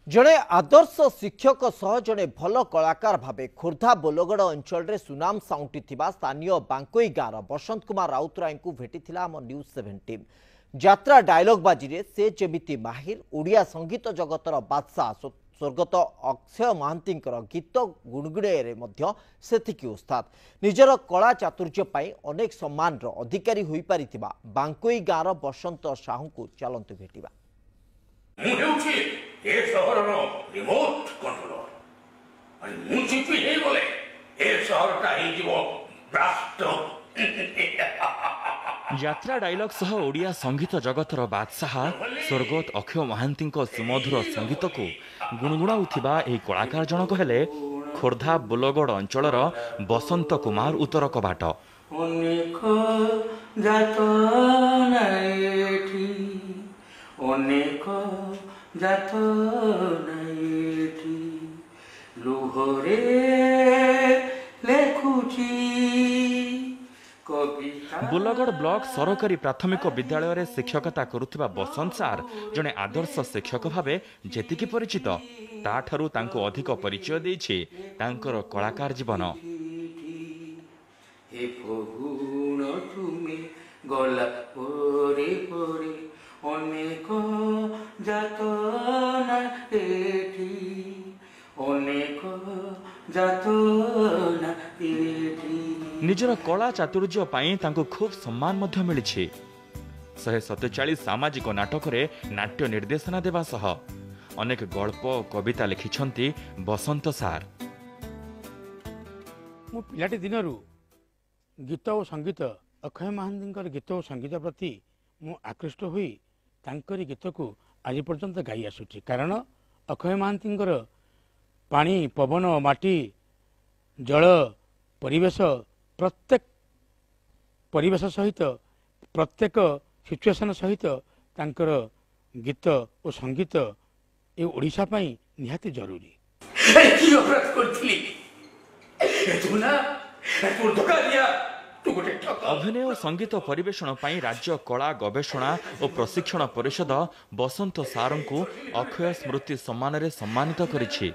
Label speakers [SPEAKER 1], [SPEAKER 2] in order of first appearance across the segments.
[SPEAKER 1] जड़े आदर्श शिक्षक सह जड़े भल कलाकार भावे खोर्धा बोलगड़ अंचल सुनाम साउंटी स्थानीय बांकोई गाँव बसंत कुमार राउतराय को भेटी आम न्यूज 7 टीम। यात्रा डायलॉग बाजी से जमिति माहिर ओडिया संगीत जगतर बादशाह स्वर्गत अक्षय महांती गीत गुणगुणे सेतिकी उस्ताद निजर कला चातुर्य अनेक सम्मान अधिकारी हो पारि बांकोई गाँव बसंत साहू को चलतु भेटा।
[SPEAKER 2] रिमोट कंट्रोलर
[SPEAKER 3] यात्रा डायलॉग सह ओडिया संगीत जगतर बादशाह स्वर्गत अक्षय महांती सुमधुर संगीत को गुणगुणाउथिबा एही कलाकार जनक हेले खोर्धा बोलगड़ अंचलर बसंत कुमार उत्तर कबाट।
[SPEAKER 2] अनेक जात लुहरे लेखुची
[SPEAKER 3] बोलगड़ ब्लॉक सरकारी प्राथमिक विद्यालय रे शिक्षकता करुथिबा बसंत सार जने आदर्श शिक्षक भावे जेतिकी परिचित ताठारु तांको अधिक परिचय देछि तांकर कलाकार जीवन।
[SPEAKER 2] हे फगुण तुमे गला परे परे अनेक जातना एठी अनेक जातना एठी
[SPEAKER 3] निजर कला चातुर्य पाई तांको खूब सम्मान मध्य मिलिछि। 147 सामाजिक नाटक रे नाट्य निर्देशना देवा सह अनेक गल्प कविता लिखिछंती बसंत सार।
[SPEAKER 4] मु पिलाटी दिनरु गीत और संगीत अक्षय महांती गीत और संगीत प्रति मु आकृष्ट हुई तांकरी गीत को आज पर्यंत गाई आसुची। कारण अक्षय महांती पानी पवन माटी जल परिवेश प्रत्येक परिवेश सहित प्रत्येक सिचुएशन सहित तांकर गीत और संगीत ये ओडिशा पाई निहाती जरूरी।
[SPEAKER 3] अभिनय और संगीत परिवेषण पाई राज्य कला गवेषणा और प्रशिक्षण परिषद बसंत सार को अक्षय स्मृति सम्मान रे सम्मानित करिछि।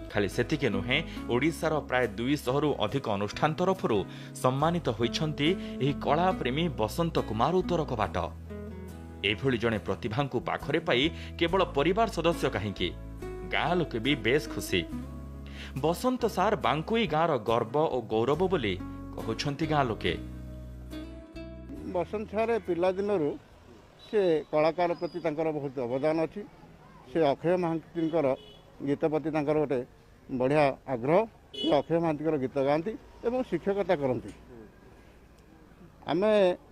[SPEAKER 3] खाली सेतिके नुहे ओडिशार प्राय 200 रु अधिक अनुष्ठान तरफरु सम्मानित होइछंती एही कला प्रेमी बसंत कुमार उत्तर कबाट। एभली जने प्रतिभा को पाखरे पाई केवल परिवार सदस्य कहीं गाँ लोके भी बेस खुशी। बसंत सार बांकुई गाँव गर्व और गौरव बोली कहउछंती गाँ लोके।
[SPEAKER 5] बसंत सार पिला दिनरु से कलाकार प्रति तांकर बहुत अवदान अछि। से अक्षय महांती गीत प्रति तांकर गोटे बढ़िया आग्रह। से अक्षय महांती गीत गाती एवं शिक्षकता करती। आम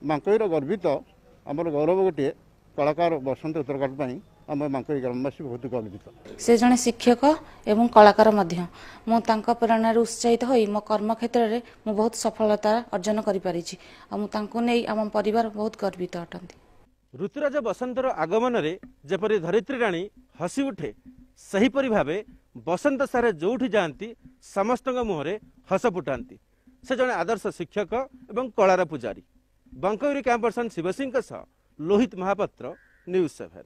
[SPEAKER 5] बांकोईर गर्वित आमर गौरव गोटे कलाकार बसंत उत्तरकाट आम बांकोई ग्रामवासी बहुत गर्वित।
[SPEAKER 6] से जने शिक्षक एवं कलाकार मध्य मु तांका प्रेरणा उत्साहित होई मो कर्म क्षेत्र रे मु बहुत सफलता अर्जन करि पारिछि। आ मु तांको नै आम परिवार बहुत गर्वित अटंती।
[SPEAKER 7] ऋतुराज बसंतर आगमन रे जेपरि धरित्री राणी हसी उठे सहीपरि भावे बसंत सारे जोठी जाती समस्त मुहरे हस फुटाती। से जड़े आदर्श शिक्षक एवं कलार पुजारी। Bankoi camp person Shiv Singh Lohit Mahapatra news 7।